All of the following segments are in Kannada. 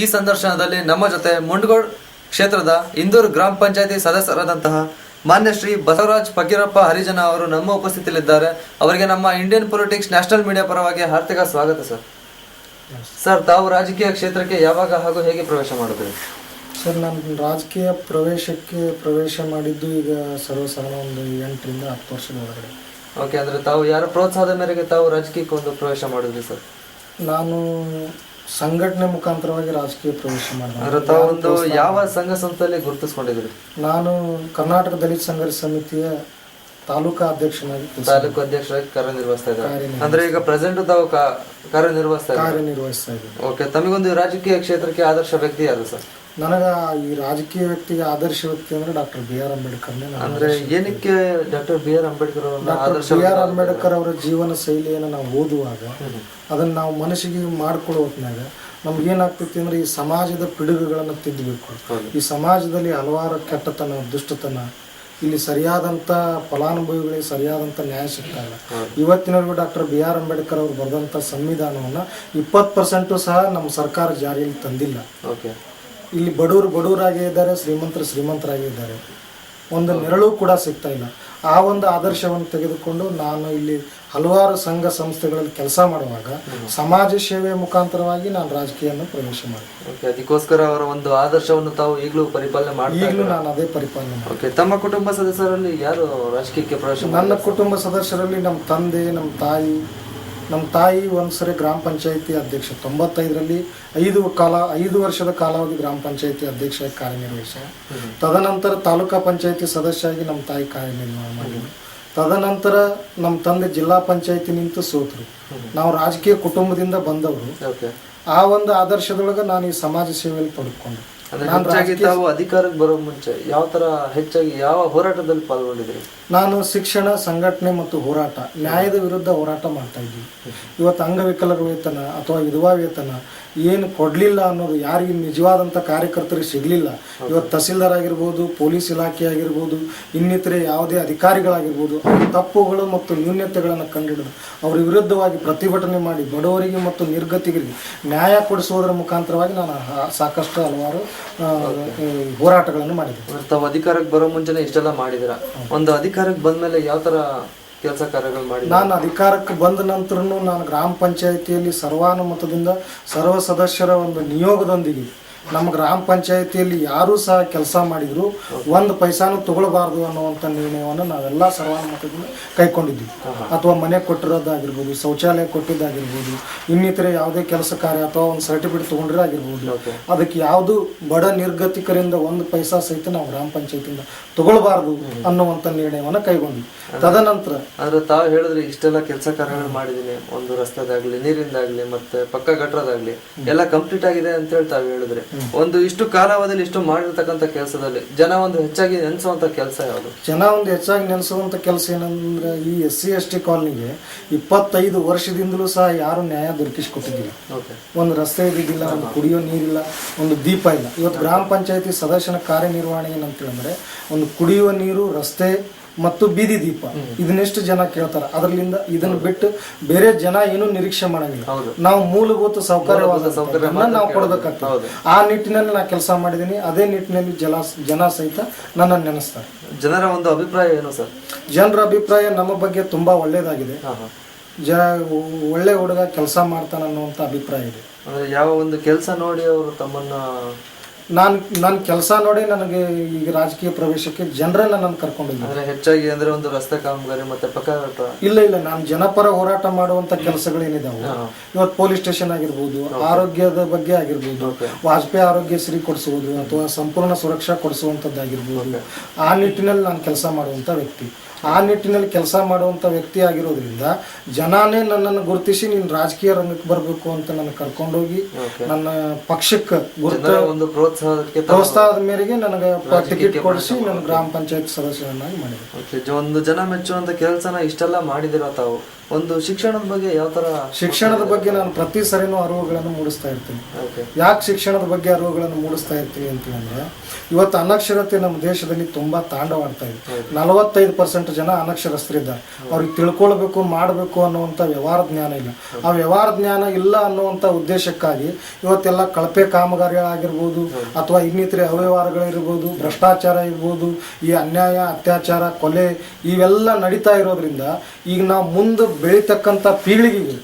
ಈ ಸಂದರ್ಶನದಲ್ಲಿ ನಮ್ಮ ಜೊತೆ ಮುಂಡಗೋಡ್ ಕ್ಷೇತ್ರದ ಇಂದೂರು ಗ್ರಾಮ ಪಂಚಾಯತಿ ಸದಸ್ಯರಾದಂತಹ ಮಾನ್ಯ ಶ್ರೀ ಬಸವರಾಜ್ ಫಕೀರಪ್ಪ ಹರಿಜನ ಅವರು ನಮ್ಮ ಉಪಸ್ಥಿತಿಯಲ್ಲಿದ್ದಾರೆ. ಅವರಿಗೆ ನಮ್ಮ ಇಂಡಿಯನ್ ಪೊಲಿಟಿಕ್ಸ್ ನ್ಯಾಷನಲ್ ಮೀಡಿಯಾ ಪರವಾಗಿ ಹಾರ್ದಿಕ ಸ್ವಾಗತ ಸರ್. ಸರ್, ತಾವು ರಾಜಕೀಯ ಕ್ಷೇತ್ರಕ್ಕೆ ಯಾವಾಗ ಹಾಗೂ ಹೇಗೆ ಪ್ರವೇಶ ಮಾಡಿದ್ರಿ? ಸರ್, ನಾನು ರಾಜಕೀಯ ಪ್ರವೇಶ ಮಾಡಿದ್ದು ಈಗ ಸರ್ವಸಾಧಾರಣ ಒಂದು 8 ರಿಂದ 10 ವರ್ಷದ ಒಳಗಡೆ. ಓಕೆ, ಅಂದ್ರೆ ತಾವು ಯಾರ ಪ್ರೋತ್ಸಾಹದ ಮೇರೆಗೆ ತಾವು ರಾಜಕೀಯಕ್ಕೆ ಒಂದು ಪ್ರವೇಶ ಮಾಡಿದ್ರಿ ಸರ್? ನಾನು ಸಂಘಟನೆ ಮುಖಾಂತರವಾಗಿ ರಾಜಕೀಯ ಪ್ರವೇಶ ಮಾಡಿದೆ. ಅಂದ್ರೆ ತಾವು ಒಂದು ಯಾವ ಸಂಘ ಸಂಸ್ಥೆಯಲ್ಲಿ ಗುರುತಿಸ್ಕೊಂಡಿದ್ರಿ? ನಾನು ಕರ್ನಾಟಕ ದಲಿತ ಸಂಘರ್ಷ ಸಮಿತಿಯ ತಾಲೂಕಾ ಅಧ್ಯಕ್ಷನಾಗಿ ಕಾರ್ಯನಿರ್ವಹಿಸ್ತಾ ಇದ್ದಾರೆ. ಅಂದ್ರೆ ಈಗ ಪ್ರೆಸೆಂಟ್ ತಾವು ಕಾರ್ಯನಿರ್ವಹಿಸ್ತಾ ಇದ್ದೀನಿ. ಓಕೆ, ತಮಗೊಂದು ರಾಜಕೀಯ ಕ್ಷೇತ್ರಕ್ಕೆ ಆದರ್ಶ ವ್ಯಕ್ತಿ ಯಾರು ಸರ್? ನನಗ ಈ ರಾಜಕೀಯ ವ್ಯಕ್ತಿಗೆ ಆದರ್ಶ ವ್ಯಕ್ತಿ ಅಂದ್ರೆ ಡಾಕ್ಟರ್ B.R. ಅಂಬೇಡ್ಕರ್. ಅಂದ್ರೆ ಏನಕ್ಕೆ doctor B.R. Ambedkar B.R. Ambedkar ಅವರ ಜೀವನ ಶೈಲಿಯನ್ನು ನಾವು ಓದುವಾಗ ಅದನ್ನ ನಾವು ಮನಸ್ಸಿಗೆ ಮಾಡ್ಕೊಳ್ಳೋ ಹೊತ್ನಾಗ ನಮ್ಗೇನಾಗ್ತೈತಿ ಅಂದ್ರೆ ಈ ಸಮಾಜದ ಪಿಡುಗುಗಳನ್ನು ತಿದ್ದಬೇಕು. ಈ ಸಮಾಜದಲ್ಲಿ ಹಲವಾರು ಕೆಟ್ಟತನ, ದುಷ್ಟತನ, ಇಲ್ಲಿ ಸರಿಯಾದಂಥ ಫಲಾನುಭವಿಗಳಿಗೆ ಸರಿಯಾದಂಥ ನ್ಯಾಯ ಸಿಗ್ತಾ ಇಲ್ಲ. ಇವತ್ತಿನವರೆಗೂ ಡಾಕ್ಟರ್ B.R. ಅಂಬೇಡ್ಕರ್ ಅವರು ಬರೆದಂಥ ಸಂವಿಧಾನವನ್ನು 20% ಸಹ ನಮ್ಮ ಸರ್ಕಾರ ಜಾರಿಯಲ್ಲಿ ತಂದಿಲ್ಲ. ಇಲ್ಲಿ ಬಡವರಾಗೇ ಇದ್ದಾರೆ, ಶ್ರೀಮಂತರಾಗೇ ಇದ್ದಾರೆ. ಒಂದು ನೆರಳು ಕೂಡ ಸಿಗ್ತಾ ಇಲ್ಲ. ಆ ಒಂದು ಆದರ್ಶವನ್ನು ತೆಗೆದುಕೊಂಡು ನಾನು ಇಲ್ಲಿ ಹಲವಾರು ಸಂಘ ಸಂಸ್ಥೆಗಳಲ್ಲಿ ಕೆಲಸ ಮಾಡುವಾಗ ಸಮಾಜ ಸೇವೆಯ ಮುಖಾಂತರವಾಗಿ ನಾನು ರಾಜಕೀಯವನ್ನು ಪ್ರವೇಶ ಮಾಡಿದೆ. ಅದಕ್ಕೋಸ್ಕರ ಅವರ ಒಂದು ಆದರ್ಶವನ್ನು ತಾವು ಈಗಲೂ ಪರಿಪಾಲನೆ ಮಾಡಿ? ಈಗಲೂ ನಾನು ಅದೇ ಪರಿಪಾಲನೆ ಮಾಡಿ. ಓಕೆ, ತಮ್ಮ ಕುಟುಂಬ ಸದಸ್ಯರಲ್ಲಿ ಯಾರು ರಾಜಕೀಯಕ್ಕೆ ಪ್ರವೇಶ? ನನ್ನ ಕುಟುಂಬ ಸದಸ್ಯರಲ್ಲಿ ನಮ್ಮ ತಂದೆ, ನಮ್ಮ ತಾಯಿ ಒಂದ್ಸರಿ ಗ್ರಾಮ ಪಂಚಾಯತಿ ಅಧ್ಯಕ್ಷ 95ರಲ್ಲಿ 5 ವರ್ಷದ ಕಾಲಾವಧಿ ಗ್ರಾಮ ಪಂಚಾಯತಿ ಅಧ್ಯಕ್ಷ ಕಾರ್ಯನಿರ್ವಹಿಸ. ತದನಂತರ ತಾಲೂಕಾ ಪಂಚಾಯತಿ ಸದಸ್ಯರಾಗಿ ನಮ್ಮ ತಾಯಿ ಕಾರ್ಯನಿರ್ವಹಣೆ ಮಾಡಿದ್ರು. ತದನಂತರ ನಮ್ಮ ತಂದೆ ಜಿಲ್ಲಾ ಪಂಚಾಯತಿ ನಿಂತು ಸೋತರು. ನಾವು ರಾಜಕೀಯ ಕುಟುಂಬದಿಂದ ಬಂದವರು. ಆ ಒಂದು ಆದರ್ಶದೊಳಗೆ ನಾನು ಈ ಸಮಾಜ ಸೇವೆಯಲ್ಲಿ ತೊಡಗಿಕೊಂಡೆ. ತಾವು ಅಧಿಕಾರಕ್ಕೆ ಬರೋ ಮುಂಚೆ ಯಾವ ಹೋರಾಟದಲ್ಲಿ ಪಾಲ್ಗೊಂಡಿದ್ರಿ? ನಾನು ಶಿಕ್ಷಣ, ಸಂಘಟನೆ ಮತ್ತು ಹೋರಾಟ, ನ್ಯಾಯದ ವಿರುದ್ಧ ಹೋರಾಟ ಮಾಡ್ತಾ ಇದ್ವಿ. ಇವತ್ತು ಅಂಗವಿಕಲರ ವೇತನ ಅಥವಾ ವಿಧವಾ ವೇತನ ಏನು ಕೊಡಲಿಲ್ಲ ಅನ್ನೋದು ಯಾರಿಗೆ ನಿಜವಾದಂಥ ಕಾರ್ಯಕರ್ತರಿಗೆ ಸಿಗಲಿಲ್ಲ. ಇವತ್ತು ತಹಸೀಲ್ದಾರ್ ಆಗಿರ್ಬೋದು, ಪೊಲೀಸ್ ಇಲಾಖೆ ಆಗಿರ್ಬೋದು, ಇನ್ನಿತರೆ ಯಾವುದೇ ಅಧಿಕಾರಿಗಳಾಗಿರ್ಬೋದು, ತಪ್ಪುಗಳು ಮತ್ತು ನ್ಯೂನ್ಯತೆಗಳನ್ನು ಕಂಡುಹಿಡಿದು ಅವರ ವಿರುದ್ಧವಾಗಿ ಪ್ರತಿಭಟನೆ ಮಾಡಿ ಬಡವರಿಗೆ ಮತ್ತು ನಿರ್ಗತಿಗರಿಗೆ ನ್ಯಾಯ ಕೊಡಿಸುವುದರ ಮುಖಾಂತರವಾಗಿ ನಾನು ಸಾಕಷ್ಟು ಹಲವಾರು ಹೋರಾಟಗಳನ್ನು ಮಾಡಿದ್ದೆ. ತಾವು ಅಧಿಕಾರಕ್ಕೆ ಬರೋ ಮುಂಚೆನೆ ಇಷ್ಟೆಲ್ಲ ಮಾಡಿದಿರ. ಒಂದು ಅಧಿಕಾರಕ್ಕೆ ಬಂದ್ಮೇಲೆ ಯಾವ ತರ ಕೆಲಸ ಕಾರ್ಯಗಳು ಮಾಡಿ? ನಾನು ಅಧಿಕಾರಕ್ಕೆ ಬಂದ ನಂತರನು ನಾನು ಗ್ರಾಮ ಪಂಚಾಯಿತಿಯಲ್ಲಿ ಸರ್ವಾನುಮತದಿಂದ ಸರ್ವ ಸದಸ್ಯರ ಒಂದು ನಿಯೋಗದೊಂದಿಗೆ ನಮ್ಮ ಗ್ರಾಮ ಪಂಚಾಯಿತಿಯಲ್ಲಿ ಯಾರೂ ಸಹ ಕೆಲಸ ಮಾಡಿದ್ರು 1 ಪೈಸಾನು ತಗೊಳ್ಬಾರ್ದು ಅನ್ನುವಂಥ ನಿರ್ಣಯವನ್ನು ನಾವೆಲ್ಲ ಸರ್ವಾನುಮತದಿಂದ ಕೈಗೊಂಡಿದ್ವಿ. ಅಥವಾ ಮನೆ ಕೊಟ್ಟಿರೋದಾಗಿರ್ಬೋದು, ಶೌಚಾಲಯ ಕೊಟ್ಟಿದ್ದಾಗಿರ್ಬೋದು, ಇನ್ನಿತರೆ ಯಾವುದೇ ಕೆಲಸ ಕಾರ್ಯ ಅಥವಾ ಒಂದು ಸರ್ಟಿಫಿಕೇಟ್ ತೊಗೊಂಡ್ರೆ ಆಗಿರ್ಬೋದು, ಅದಕ್ಕೆ ಯಾವುದು ಬಡ ನಿರ್ಗತಿಕರಿಂದ 1 ಪೈಸಾ ಸಹಿತ ನಾವು ಗ್ರಾಮ ಪಂಚಾಯತಿಯಿಂದ ತಗೊಳ್ಬಾರ್ದು ಅನ್ನುವಂಥ ನಿರ್ಣಯವನ್ನು ಕೈಗೊಂಡ್ವಿ. ತದನಂತರ ಅಂದ್ರೆ ತಾವು ಹೇಳಿದ್ರೆ ಇಷ್ಟೆಲ್ಲ ಕೆಲಸ ಕಾರ್ಯಗಳು ಮಾಡಿದೀನಿ, ಒಂದು ರಸ್ತೆದಾಗ್ಲಿ, ನೀರಿಂದಾಗ್ಲಿ, ಮತ್ತೆ ಪಕ್ಕ ಗಟ್ರದಾಗ್ಲಿ ಎಲ್ಲ ಕಂಪ್ಲೀಟ್ ಆಗಿದೆ ಅಂತ ಹೇಳಿ ತಾವು ಹೇಳಿದ್ರೆ, ಒಂದು ಇಷ್ಟು ಕಾಲಾವಧಿಯಲ್ಲಿ ಇಷ್ಟು ಮಾಡಿರ್ತಕ್ಕಂಥ ಕೆಲಸದಲ್ಲಿ ಜನ ಒಂದು ಹೆಚ್ಚಾಗಿ ನೆನೆಸುವಂತ ಕೆಲಸ ಯಾವುದು? ಜನ ಒಂದು ಹೆಚ್ಚಾಗಿ ನೆನೆಸುವಂತ ಕೆಲಸ ಏನಂದ್ರೆ ಈ SC/ST ಕಾಲನಿಗೆ 25 ವರ್ಷದಿಂದಲೂ ಸಹ ಯಾರು ನ್ಯಾಯ ದೊರಕಿಸಿಕೊಟ್ಟಿದ್ದಿಲ್ಲ. ಒಂದು ರಸ್ತೆ ಇದ್ದಿದ್ದಿಲ್ಲ, ಒಂದು ಕುಡಿಯೋ ನೀರಿಲ್ಲ, ಒಂದು ದೀಪ ಇಲ್ಲ. ಇವತ್ತು ಗ್ರಾಮ ಪಂಚಾಯತಿ ಸದಸ್ಯನ ಕಾರ್ಯನಿರ್ವಹಣೆ ಏನಂತೇಳಿದ್ರೆ ಒಂದು ಕುಡಿಯುವ ನೀರು, ರಸ್ತೆ ಮತ್ತು ಬೀದಿ ದೀಪ, ಇದನ್ನೆಷ್ಟು ಜನ ಕೇಳ್ತಾರೆ. ಅದರಿಂದ ಇದನ್ನು ಬಿಟ್ಟು ಬೇರೆ ಜನ ಏನು ನಿರೀಕ್ಷೆ ಮಾಡಂಗಿಲ್ಲ. ನಾವು ಮೂಲಭೂತ ಸೌಕರ್ಯ ನಾವು ಕೊಡಬೇಕಾಗ್ತದೆ. ಆ ನಿಟ್ಟಿನಲ್ಲಿ ನಾನು ಕೆಲಸ ಮಾಡಿದ್ದೀನಿ. ಅದೇ ನಿಟ್ಟಿನಲ್ಲಿ ಜನ ಸಹಿತ ನನ್ನನ್ನು ನೆನೆಸ್ತಾರೆ. ಜನರ ಒಂದು ಅಭಿಪ್ರಾಯ ಏನು ಸರ್? ಜನರ ಅಭಿಪ್ರಾಯ ನಮ್ಮ ಬಗ್ಗೆ ತುಂಬಾ ಒಳ್ಳೇದಾಗಿದೆ. ಒಳ್ಳೆ ಹುಡುಗ ಕೆಲಸ ಮಾಡ್ತಾನ ಅನ್ನುವಂಥ ಅಭಿಪ್ರಾಯ ಇದೆ. ಯಾವ ಒಂದು ಕೆಲಸ ನೋಡಿ ಅವರು ತಮ್ಮನ್ನ ನನ್ನ ಕೆಲಸ ನೋಡಿ ನನಗೆ ಈಗ ರಾಜಕೀಯ ಪ್ರವೇಶಕ್ಕೆ ಜನರನ್ನ ನಾನು ಕರ್ಕೊಂಡಿದ್ದೀನಿ. ಹೆಚ್ಚಾಗಿ ಅಂದ್ರೆ ಒಂದು ರಸ್ತೆ ಕಾಮಗಾರಿ ಮತ್ತೆ ಪಕ್ಕ ಇಲ್ಲ ನಾನು ಜನಪರ ಹೋರಾಟ ಮಾಡುವಂತ ಕೆಲಸಗಳೇನಿದಾವೆ, ಇವತ್ತು ಪೊಲೀಸ್ ಸ್ಟೇಷನ್ ಆಗಿರ್ಬೋದು, ಆರೋಗ್ಯದ ಬಗ್ಗೆ ಆಗಿರ್ಬೋದು, ವಾಜಪೇಯಿ ಆರೋಗ್ಯಶ್ರೀ ಕೊಡಿಸುವುದು ಅಥವಾ ಸಂಪೂರ್ಣ ಸುರಕ್ಷಾ ಕೊಡಿಸುವಂತದ್ದಾಗಿರ್ಬೋದು, ಆ ನಿಟ್ಟಿನಲ್ಲಿ ನಾನು ಕೆಲಸ ಮಾಡುವಂತ ವ್ಯಕ್ತಿ. ಆ ನಿಟ್ಟಿನಲ್ಲಿ ಕೆಲಸ ಮಾಡುವಂಥ ವ್ಯಕ್ತಿ ಆಗಿರೋದ್ರಿಂದ ಜನಾನೇ ನನ್ನನ್ನು ಗುರುತಿಸಿ ನೀನು ರಾಜಕೀಯ ರಂಗಕ್ಕೆ ಬರಬೇಕು ಅಂತ ನನ್ನ ಕರ್ಕೊಂಡೋಗಿ ನನ್ನ ಪಕ್ಷಕ್ಕೆ ಒಂದು ಪ್ರೋತ್ಸಾಹದ ಮೇರೆಗೆ ನನಗೆ ಟಿಕೆಟ್ ಕೊಡಿಸಿ ನನ್ನ ಗ್ರಾಮ ಪಂಚಾಯತ್ ಸದಸ್ಯರನ್ನಾಗಿ ಮಾಡಿದೆ. ಒಂದು ಜನ ಮೆಚ್ಚುವಂತ ಕೆಲಸನ ಇಷ್ಟೆಲ್ಲ ಮಾಡಿದಿರ ತಾವು. ಒಂದು ಶಿಕ್ಷಣದ ಬಗ್ಗೆ ಯಾವ ತರ ಶಿಕ್ಷಣದ ಬಗ್ಗೆ ನಾನು ಪ್ರತಿ ಸರಿನೂ ಅರಿವುಗಳನ್ನು ಮೂಡಿಸ್ತಾ ಇರ್ತೀನಿ. ಓಕೆ. ಯಾಕೆ ಶಿಕ್ಷಣದ ಬಗ್ಗೆ ಅರಿವುಗಳನ್ನು ಮೂಡಿಸ್ತಾ ಇರ್ತೀನಿ ಅಂತಂದ್ರೆ, ಇವತ್ತು ಅನಕ್ಷರತೆ ನಮ್ಮ ದೇಶದಲ್ಲಿ ತುಂಬಾ ತಾಂಡವಾಡ್ತಾ ಇದೆ. 45% ಜನ ಅನಕ್ಷರಸ್ಥರಿದ್ದಾರೆ. ಅವ್ರಿಗೆ ತಿಳ್ಕೊಳ್ಬೇಕು, ಮಾಡಬೇಕು ಅನ್ನುವಂಥ ವ್ಯವಹಾರ ಜ್ಞಾನ ಇಲ್ಲ. ಆ ವ್ಯವಹಾರ ಜ್ಞಾನ ಇಲ್ಲ ಅನ್ನುವಂಥ ಉದ್ದೇಶಕ್ಕಾಗಿ ಇವತ್ತೆಲ್ಲ ಕಳಪೆ ಕಾಮಗಾರಿಗಳಾಗಿರ್ಬೋದು ಅಥವಾ ಇನ್ನಿತರೆ ಅವ್ಯವಹಾರಗಳಿರ್ಬೋದು, ಭ್ರಷ್ಟಾಚಾರ ಇರ್ಬೋದು, ಈ ಅನ್ಯಾಯ, ಅತ್ಯಾಚಾರ, ಕೊಲೆ ಇವೆಲ್ಲ ನಡೀತಾ ಇರೋದ್ರಿಂದ ಈಗ ನಾವು ಮುಂದೆ ಬೆಳೀತಕ್ಕಂಥ ಪೀಳಿಗೆಗೆ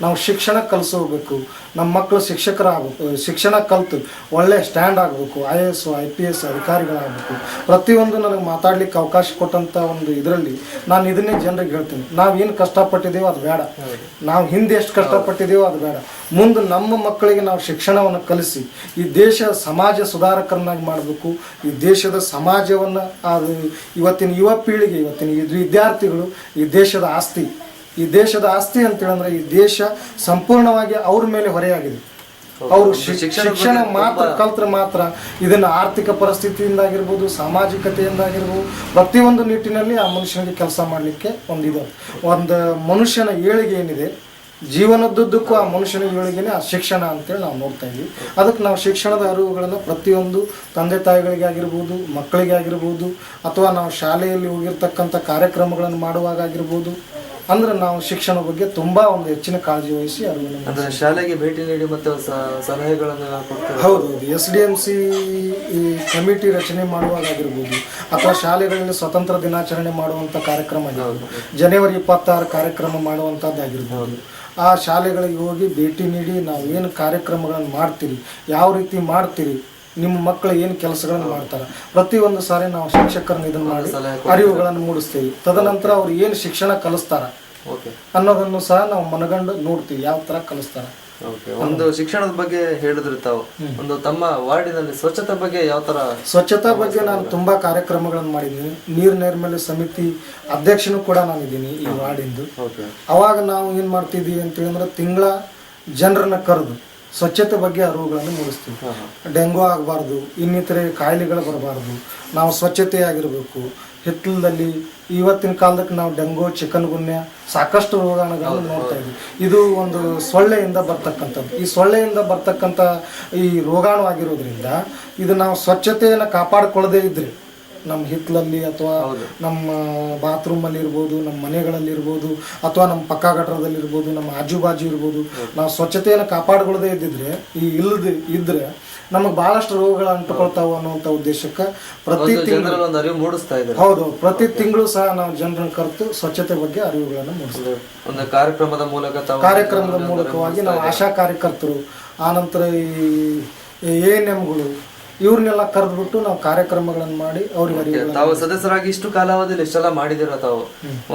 ನಾವು ಶಿಕ್ಷಣ ಕಲಿಸೋಗ್ಬೇಕು. ನಮ್ಮ ಮಕ್ಕಳು ಶಿಕ್ಷಕರಾಗಬೇಕು, ಶಿಕ್ಷಣ ಕಲಿತು ಒಳ್ಳೆ ಸ್ಟ್ಯಾಂಡ್ ಆಗಬೇಕು, IAS IPS ಅಧಿಕಾರಿಗಳಾಗಬೇಕು. ಪ್ರತಿಯೊಂದು ನನಗೆ ಮಾತಾಡ್ಲಿಕ್ಕೆ ಅವಕಾಶ ಕೊಟ್ಟಂಥ ಒಂದು ಇದರಲ್ಲಿ ನಾನು ಇದನ್ನೇ ಜನರಿಗೆ ಹೇಳ್ತೀನಿ, ನಾವೇನು ಕಷ್ಟಪಟ್ಟಿದ್ದೇವೋ ಅದು ಬೇಡ, ನಾವು ಹಿಂದೆ ಎಷ್ಟು ಕಷ್ಟಪಟ್ಟಿದ್ದೇವೋ ಅದು ಬೇಡ. ಮುಂದೆ ನಮ್ಮ ಮಕ್ಕಳಿಗೆ ನಾವು ಶಿಕ್ಷಣವನ್ನು ಕಲಿಸಿ ಈ ದೇಶ ಸಮಾಜ ಸುಧಾರಕರನ್ನಾಗಿ ಮಾಡಬೇಕು. ಈ ದೇಶದ ಸಮಾಜವನ್ನು, ಅದು ಇವತ್ತಿನ ಯುವ ಪೀಳಿಗೆ, ಇವತ್ತಿನ ವಿದ್ಯಾರ್ಥಿಗಳು ಈ ದೇಶದ ಆಸ್ತಿ. ಈ ದೇಶದ ಆಸ್ತಿ ಅಂತೇಳಂದ್ರೆ ಈ ದೇಶ ಸಂಪೂರ್ಣವಾಗಿ ಅವ್ರ ಮೇಲೆ ಹೊರೆಯಾಗಿದೆ. ಅವರು ಶಿಕ್ಷಣ ಮಾತ್ರ ಕಲ್ತ್ರೆ ಮಾತ್ರ ಇದನ್ನ ಆರ್ಥಿಕ ಪರಿಸ್ಥಿತಿಯಿಂದಾಗಿರ್ಬೋದು, ಸಾಮಾಜಿಕತೆಯಿಂದಾಗಿರ್ಬೋದು, ಪ್ರತಿಯೊಂದು ನಿಟ್ಟಿನಲ್ಲಿ ಆ ಮನುಷ್ಯನಿಗೆ ಕೆಲಸ ಮಾಡಲಿಕ್ಕೆ ಒಂದು ಮನುಷ್ಯನ ಏಳಿಗೆ ಏನಿದೆ, ಜೀವನದುದ್ದಕ್ಕೂ ಆ ಮನುಷ್ಯನ ಏಳಿಗೆನೇ ಆ ಶಿಕ್ಷಣ ಅಂತೇಳಿ ನಾವು ನೋಡ್ತಾ ಇದ್ವಿ. ಅದಕ್ಕೆ ನಾವು ಶಿಕ್ಷಣದ ಅರಿವುಗಳನ್ನು ಪ್ರತಿಯೊಂದು ತಂದೆ ತಾಯಿಗಳಿಗೆ ಆಗಿರ್ಬೋದು, ಮಕ್ಕಳಿಗೆ ಆಗಿರ್ಬೋದು, ಅಥವಾ ನಾವು ಶಾಲೆಯಲ್ಲಿ ಹೋಗಿರ್ತಕ್ಕಂಥ ಕಾರ್ಯಕ್ರಮಗಳನ್ನು ಮಾಡುವಾಗ ಆಗಿರ್ಬೋದು, ಅಂದ್ರೆ ನಾವು ಶಿಕ್ಷಣ ಬಗ್ಗೆ ತುಂಬಾ ಒಂದು ಹೆಚ್ಚಿನ ಕಾಳಜಿ ವಹಿಸಿ ಅರಿವನ್ನು ಶಾಲೆಗೆ ಭೇಟಿ ನೀಡಿ ಮತ್ತೆ ಸಲಹೆಗಳನ್ನು ಕೊಡ್ತೀವಿ. ಹೌದು, SDMC ಈ ಕಮಿಟಿ ರಚನೆ ಮಾಡುವಾಗ ಆಗಿರ್ಬೋದು, ಅಥವಾ ಶಾಲೆಗಳಲ್ಲಿ ಸ್ವತಂತ್ರ ದಿನಾಚರಣೆ ಮಾಡುವಂಥ ಕಾರ್ಯಕ್ರಮ ಆಗಿರ್ಬೋದು, ಜನವರಿ 26 ಕಾರ್ಯಕ್ರಮ ಮಾಡುವಂಥದ್ದಾಗಿರ್ಬೋದು, ಆ ಶಾಲೆಗಳಿಗೆ ಹೋಗಿ ಭೇಟಿ ನೀಡಿ ನಾವು ಏನು ಕಾರ್ಯಕ್ರಮಗಳನ್ನು ಮಾಡ್ತೀರಿ, ಯಾವ ರೀತಿ ಮಾಡ್ತೀರಿ, ನಿಮ್ಮ ಮಕ್ಕಳು ಏನು ಕೆಲಸಗಳನ್ನು ಮಾಡ್ತಾರೆ, ಪ್ರತಿಯೊಂದು ಸಾರಿ ನಾವು ಶಿಕ್ಷಕರನ್ನ ಇದನ್ನ ಮಾಡಿ ಅರಿವುಗಳನ್ನು ಮೂಡಿಸ್ತೀವಿ. ತದನಂತರ ಅವ್ರು ಏನು ಶಿಕ್ಷಣ ಕಲಿಸ್ತಾರ ಅನ್ನೋದನ್ನು ಸಹ ನಾವು ಮನಗಂಡು ನೋಡ್ತೀವಿ, ಯಾವ ತರ ಕಲಿಸ್ತಾರ. ಒಂದು ಶಿಕ್ಷಣದ ಬಗ್ಗೆ ಹೇಳಿದ್ರೆ ತಾವು ಒಂದು ತಮ್ಮ ವಾರ್ಡಿನಲ್ಲಿ ಸ್ವಚ್ಛತೆ ಬಗ್ಗೆ ಯಾವ ತರ? ಸ್ವಚ್ಛತಾ ಬಗ್ಗೆ ನಾನು ತುಂಬಾ ಕಾರ್ಯಕ್ರಮಗಳನ್ನು ಮಾಡಿದ್ದೀನಿ. ನೀರು ನೈರ್ಮಲ್ಯ ಸಮಿತಿ ಅಧ್ಯಕ್ಷನೂ ಕೂಡ ನಾನಿದ್ದೀನಿ ಈ ವಾರ್ಡಿಂದು. ಅವಾಗ ನಾವು ಏನ್ ಮಾಡ್ತಿದ್ದೀವಿ ಅಂತ ಹೇಳಿದ್ರೆ, ತಿಂಗಳ ಜನರನ್ನ ಕರೆದು ಸ್ವಚ್ಛತೆ ಬಗ್ಗೆ ಅರಿವುಗಳನ್ನು ಮೂಡಿಸ್ತೀವಿ. ಡೆಂಗು ಆಗಬಾರ್ದು, ಇನ್ನಿತರೆ ಕಾಯಿಲೆಗಳು ಬರಬಾರ್ದು, ನಾವು ಸ್ವಚ್ಛತೆ ಆಗಿರಬೇಕು. ಹಿತ್ತಲದಲ್ಲಿ ಇವತ್ತಿನ ಕಾಲಕ್ಕೆ ನಾವು ಡೆಂಗು, ಚಿಕನ್ ಗುನ್ಯ ಸಾಕಷ್ಟು ರೋಗಾಣುಗಳನ್ನು ನೋಡ್ತಾ ಇದ್ವಿ. ಇದು ಒಂದು ಸೊಳ್ಳೆಯಿಂದ ಬರ್ತಕ್ಕಂಥದ್ದು. ಈ ಸೊಳ್ಳೆಯಿಂದ ಬರ್ತಕ್ಕಂಥ ಈ ರೋಗಾಣು ಆಗಿರೋದ್ರಿಂದ ಇದು ನಾವು ಸ್ವಚ್ಛತೆಯನ್ನು ಕಾಪಾಡಿಕೊಳ್ಳದೇ ಇದ್ರೆ ನಮ್ಮ ಹಿತ್ತಲಲ್ಲಿ ಅಥವಾ ನಮ್ಮ ಬಾತ್ರೂಮಲ್ಲಿ ಇರ್ಬೋದು, ನಮ್ಮ ಮನೆಗಳಲ್ಲಿ ಇರ್ಬೋದು, ಅಥವಾ ನಮ್ಮ ಪಕ್ಕ ಗಟ್ಟರದಲ್ಲಿ ಇರ್ಬೋದು, ನಮ್ಮ ಆಜು ಬಾಜು ಇರ್ಬೋದು, ನಾವು ಸ್ವಚ್ಛತೆಯನ್ನು ಕಾಪಾಡಿಕೊಳ್ಳದೇ ಇದ್ದಿದ್ರೆ, ಇದ್ರೆ ನಮಗೆ ಬಹಳಷ್ಟು ರೋಗಗಳು ಅಂಟುಕೊಳ್ತಾವ ಅನ್ನುವಂಥ ಉದ್ದೇಶಕ್ಕೆ ಪ್ರತಿ ತಿಂಗಳು ಹೌದು ಪ್ರತಿ ತಿಂಗಳು ಸಹ ನಾವು ಜನರನ್ನು ಕರೆತು ಸ್ವಚ್ಛತೆ ಬಗ್ಗೆ ಅರಿವುಗಳನ್ನು ಮೂಡಿಸ್ತೇವೆ. ಒಂದು ಕಾರ್ಯಕ್ರಮದ ಮೂಲಕವಾಗಿ ನಾವು ಆಶಾ ಕಾರ್ಯಕರ್ತರು, ಆನಂತರ ಈ ANMಗಳು ಇವ್ರನ್ನೆಲ್ಲ ಕರೆದ್ಬಿಟ್ಟು ನಾವು ಕಾರ್ಯಕ್ರಮಗಳನ್ನು ಮಾಡಿ ಅವ್ರಿಗೆ ತಾವು ಸದಸ್ಯರಾಗಿ ಇಷ್ಟು ಕಾಲಾವಧಿಯಲ್ಲಿ ಇಷ್ಟೆಲ್ಲ ಮಾಡಿದಿರ ತಾವು,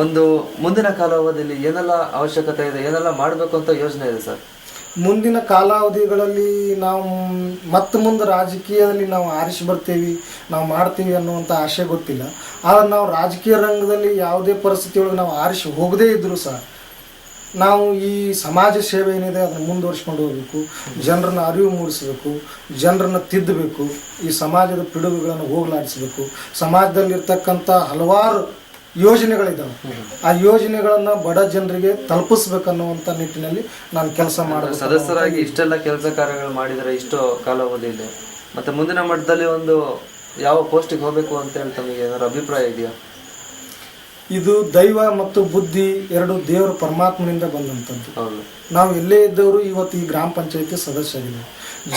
ಒಂದು ಮುಂದಿನ ಕಾಲಾವಧಿಯಲ್ಲಿ ಏನೆಲ್ಲ ಅವಶ್ಯಕತೆ ಇದೆ, ಏನೆಲ್ಲ ಮಾಡಬೇಕು ಅಂತ ಯೋಜನೆ ಇದೆ ಸರ್? ಮುಂದಿನ ಕಾಲಾವಧಿಗಳಲ್ಲಿ ನಾವು ಮತ್ತೆ ಮುಂದೆ ರಾಜಕೀಯದಲ್ಲಿ ನಾವು ಆರಿಸಿ ಬರ್ತೀವಿ, ನಾವು ಮಾಡ್ತೀವಿ ಅನ್ನುವಂಥ ಆಶೆ ಗೊತ್ತಿಲ್ಲ. ಆದರೆ ನಾವು ರಾಜಕೀಯ ರಂಗದಲ್ಲಿ ಯಾವುದೇ ಪರಿಸ್ಥಿತಿಯೊಳಗೆ ನಾವು ಆರಿಸಿ ಹೋಗದೇ ಇದ್ದರೂ ಸಹ ನಾವು ಈ ಸಮಾಜ ಸೇವೆ ಏನಿದೆ ಅದನ್ನು ಮುಂದುವರಿಸ್ಕೊಂಡು ಹೋಗಬೇಕು, ಜನರನ್ನ ಅರಿವು ಮೂಡಿಸಬೇಕು, ಜನರನ್ನು ತಿದ್ದಬೇಕು, ಈ ಸಮಾಜದ ಪಿಡುಗುಗಳನ್ನು ಹೋಗಲಾಡಿಸಬೇಕು. ಸಮಾಜದಲ್ಲಿರ್ತಕ್ಕಂಥ ಹಲವಾರು ಯೋಜನೆಗಳಿದ್ದಾವೆ, ಆ ಯೋಜನೆಗಳನ್ನ ಬಡ ಜನರಿಗೆ ತಲುಪಿಸ್ಬೇಕನ್ನುವಂಥ ನಿಟ್ಟಿನಲ್ಲಿ ನಾನು ಕೆಲಸ ಮಾಡೋದು. ಸದಸ್ಯರಾಗಿ ಇಷ್ಟೆಲ್ಲ ಕೆಲಸ ಕಾರ್ಯಗಳು ಮಾಡಿದರೆ ಇಷ್ಟು ಕಾಲಾವಧಿಯಲ್ಲಿ ಮತ್ತೆ ಮುಂದಿನ ಮಟ್ಟದಲ್ಲಿ ಒಂದು ಯಾವ ಪೋಸ್ಟಿಗೆ ಹೋಗಬೇಕು ಅಂತ ಹೇಳಿ ತಮಗೆ ಏನಾದ್ರು ಅಭಿಪ್ರಾಯ ಇದೆಯಾ? ಇದು ದೈವ ಮತ್ತು ಬುದ್ಧಿ ಎರಡು ದೇವರ ಪರಮಾತ್ಮನಿಂದ ಬಂದಂಥದ್ದು. ನಾವು ಎಲ್ಲೇ ಇದ್ದವರು ಇವತ್ತು ಈ ಗ್ರಾಮ ಪಂಚಾಯತಿ ಸದಸ್ಯರಿದ್ದೀವಿ.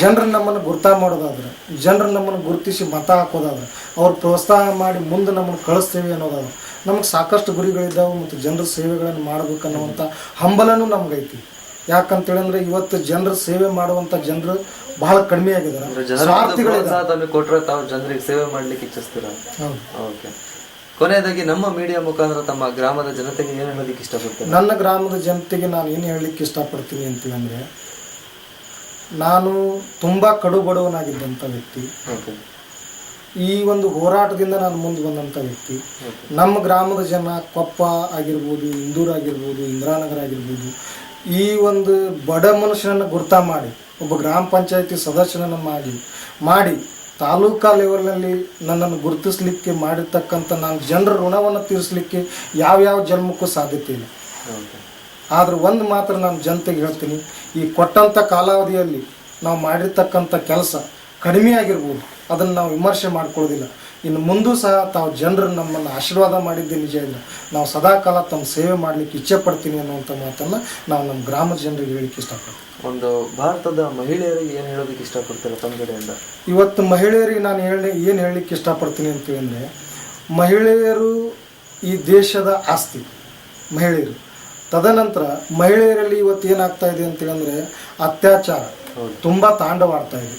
ಜನರು ನಮ್ಮನ್ನು ಮಾಡೋದಾದ್ರೆ, ಜನರು ನಮ್ಮನ್ನು ಗುರುತಿಸಿ ಮತ ಹಾಕೋದಾದ್ರೆ, ಅವ್ರು ಪ್ರೋತ್ಸಾಹ ಮಾಡಿ ಮುಂದೆ ನಮ್ಮನ್ನು ಕಳಿಸ್ತೇವೆ ಅನ್ನೋದಾದ್ರೆ, ನಮಗೆ ಸಾಕಷ್ಟು ಗುರಿಗಳಿದ್ದಾವೆ ಮತ್ತು ಜನರ ಸೇವೆಗಳನ್ನು ಮಾಡಬೇಕನ್ನುವಂಥ ಹಂಬಲನೂ ನಮಗೈತಿ. ಯಾಕಂತೇಳಂದ್ರೆ ಇವತ್ತು ಜನರ ಸೇವೆ ಮಾಡುವಂಥ ಜನರು ಬಹಳ ಕಡಿಮೆ ಆಗಿದ್ದಾರೆ. ಕೊಟ್ಟರೆ ತಾವು ಜನರಿಗೆ ಸೇವೆ ಮಾಡ್ಲಿಕ್ಕೆ ಇಚ್ಛಿಸ್ತೀರಾ? ಓಕೆ. ಕೊನೆಯದಾಗಿ ನಮ್ಮ ಮೀಡಿಯಾ ಮುಖಾಂತರ ತಮ್ಮ ಗ್ರಾಮದ ಜನತೆಗೆ ಏನು ಹೇಳಲಿಕ್ಕೆ ಇಷ್ಟಪಡ್ತೀನಿ? ನನ್ನ ಗ್ರಾಮದ ಜನತೆಗೆ ನಾನು ಏನು ಹೇಳಲಿಕ್ಕೆ ಇಷ್ಟಪಡ್ತೀನಿ ಅಂತಂದರೆ, ನಾನು ತುಂಬ ಕಡು ಬಡವನಾಗಿದ್ದಂಥ ವ್ಯಕ್ತಿ. ಈ ಒಂದು ಹೋರಾಟದಿಂದ ನಾನು ಮುಂದೆ ಬಂದಂಥ ವ್ಯಕ್ತಿ. ನಮ್ಮ ಗ್ರಾಮದ ಜನ ಕೊಪ್ಪ ಆಗಿರ್ಬೋದು, ಇಂದೂರು ಆಗಿರ್ಬೋದು, ಇಂದಿರಾನಗರ ಆಗಿರ್ಬೋದು, ಈ ಒಂದು ಬಡ ಮನುಷ್ಯನನ್ನು ಗುರ್ತ ಮಾಡಿ ಒಬ್ಬ ಗ್ರಾಮ ಪಂಚಾಯತಿ ಸದಸ್ಯನನ್ನು ಮಾಡಿ ತಾಲೂಕಾ ಲೆವೆಲ್ನಲ್ಲಿ ನನ್ನನ್ನು ಗುರುತಿಸ್ಲಿಕ್ಕೆ ಮಾಡಿರ್ತಕ್ಕಂಥ ನಾನು ಜನರ ಋಣವನ್ನು ತೀರಿಸಲಿಕ್ಕೆ ಯಾವ್ಯಾವ ಜನ್ಮಕ್ಕೂ ಸಾಧ್ಯತೆ ಇಲ್ಲ. ಆದ್ರೆ ಒಂದು ಮಾತ್ರ ನಾನು ಜನತೆಗೆ ಹೇಳ್ತೀನಿ, ಈ ಕೊಟ್ಟಂಥ ಕಾಲಾವಧಿಯಲ್ಲಿ ನಾವು ಮಾಡಿರ್ತಕ್ಕಂಥ ಕೆಲಸ ಕಡಿಮೆ ಆಗಿರ್ಬೋದು, ಅದನ್ನು ನಾವು ವಿಮರ್ಶೆ ಮಾಡ್ಕೊಳ್ಳೋದಿಲ್ಲ. ಇನ್ನು ಮುಂದೂ ಸಹ ತಾವು ಜನರು ನಮ್ಮನ್ನು ಆಶೀರ್ವಾದ ಮಾಡಿದ್ದೇ ನಿಜ ಇಲ್ಲ. ನಾವು ಸದಾಕಾಲ ತಮ್ಮ ಸೇವೆ ಮಾಡಲಿಕ್ಕೆ ಇಚ್ಛೆ ಪಡ್ತೀನಿ ಅನ್ನುವಂಥ ಮಾತನ್ನು ನಾವು ನಮ್ಮ ಗ್ರಾಮದ ಜನರಿಗೆ ಹೇಳಲಿಕ್ಕೆ ಇಷ್ಟಪಡ್ತೀನಿ. ಒಂದು ಭಾರತದ ಮಹಿಳೆಯರಿಗೆ ಏನು ಹೇಳೋದಕ್ಕೆ ಇಷ್ಟಪಡ್ತೀರ ತಮ್ಮ ಕಡೆಯಿಂದ? ಇವತ್ತು ಮಹಿಳೆಯರಿಗೆ ನಾನು ಏನು ಹೇಳಲಿಕ್ಕೆ ಇಷ್ಟಪಡ್ತೀನಿ ಅಂತಂದರೆ, ಮಹಿಳೆಯರು ಈ ದೇಶದ ಆಸ್ತಿ ಮಹಿಳೆಯರು. ತದನಂತರ ಮಹಿಳೆಯರಲ್ಲಿ ಇವತ್ತು ಏನಾಗ್ತಾ ಇದೆ ಅಂತೇಳಿದ್ರೆ ಅತ್ಯಾಚಾರ ತುಂಬ ತಾಂಡವಾಡ್ತಾ ಇದೆ.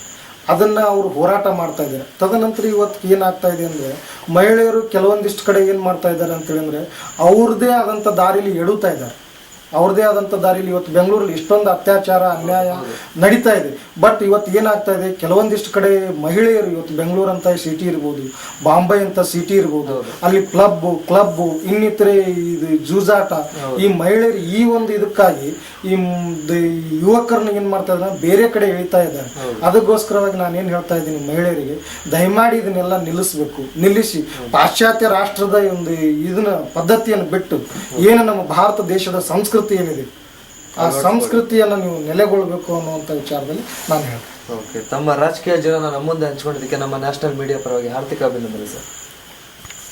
ಅದನ್ನು ಅವರು ಹೋರಾಟ ಮಾಡ್ತಾ ಇದ್ದಾರೆ. ತದನಂತರ ಇವತ್ತು ಏನಾಗ್ತಾ ಇದೆ ಅಂದರೆ, ಮಹಿಳೆಯರು ಕೆಲವೊಂದಿಷ್ಟು ಕಡೆ ಏನು ಮಾಡ್ತಾ ಇದ್ದಾರೆ ಅಂತೇಳಿದ್ರೆ ಅವ್ರದ್ದೇ ಆದಂಥ ದಾರಿಲಿ ಎಡುತ್ತಾ ಇದ್ದಾರೆ. ಅವ್ರದ್ದೇ ಆದಂಥ ದಾರಿಲಿ ಇವತ್ತು ಬೆಂಗಳೂರಲ್ಲಿ ಇಷ್ಟೊಂದು ಅತ್ಯಾಚಾರ ಅನ್ಯಾಯ ನಡೀತಾ ಇದೆ. ಬಟ್ ಇವತ್ತು ಏನಾಗ್ತಾ ಇದೆ, ಕೆಲವೊಂದಿಷ್ಟು ಕಡೆ ಮಹಿಳೆಯರು ಇವತ್ತು ಬೆಂಗಳೂರು ಅಂತ ಸಿಟಿ ಇರ್ಬೋದು, ಬಾಂಬೆ ಅಂತ ಸಿಟಿ ಇರ್ಬೋದು, ಅಲ್ಲಿ ಕ್ಲಬ್ಬು ಇನ್ನಿತರೆ ಇದು ಜೂಜಾಟ, ಈ ಮಹಿಳೆಯರು ಈ ಒಂದು ಇದಕ್ಕಾಗಿ ಈ ಯುವಕರನ್ನ ಏನು ಮಾಡ್ತಾ ಇದ್ದಾರೆ, ಬೇರೆ ಕಡೆ ಎಳಿತಾ ಇದ್ದಾರೆ. ಅದಕ್ಕೋಸ್ಕರವಾಗಿ ನಾನು ಏನು ಹೇಳ್ತಾ ಇದ್ದೀನಿ ಮಹಿಳೆಯರಿಗೆ, ದಯಮಾಡಿ ಇದನ್ನೆಲ್ಲ ನಿಲ್ಲಿಸಿ ಪಾಶ್ಚಾತ್ಯ ರಾಷ್ಟ್ರದ ಒಂದು ಇದನ್ನ ಪದ್ಧತಿಯನ್ನು ಬಿಟ್ಟು ಏನು ನಮ್ಮ ಭಾರತ ದೇಶದ ಸಂಸ್ಕೃತಿ ಏನಿದೆ ಆ ಸಂಸ್ಕೃತಿಯನ್ನು ನೀವು ನೆಲೆಗೊಳ್ಳಬೇಕು ಅನ್ನುವಂಥ ವಿಚಾರದಲ್ಲಿ ನಾನು ಹೇಳ್ತೀನಿ. ಓಕೆ, ತಮ್ಮ ರಾಜಕೀಯ ಜೀವನ ನಮ್ಮ ಮುಂದೆ ಹಂಚ್ಕೊಂಡಿದ್ದಕ್ಕೆ ನಮ್ಮ ನ್ಯಾಷನಲ್ ಮೀಡಿಯಾ ಪರವಾಗಿ ಹಾರ್ದಿಕ ಅಭಿನಂದನೆ ಸರ್.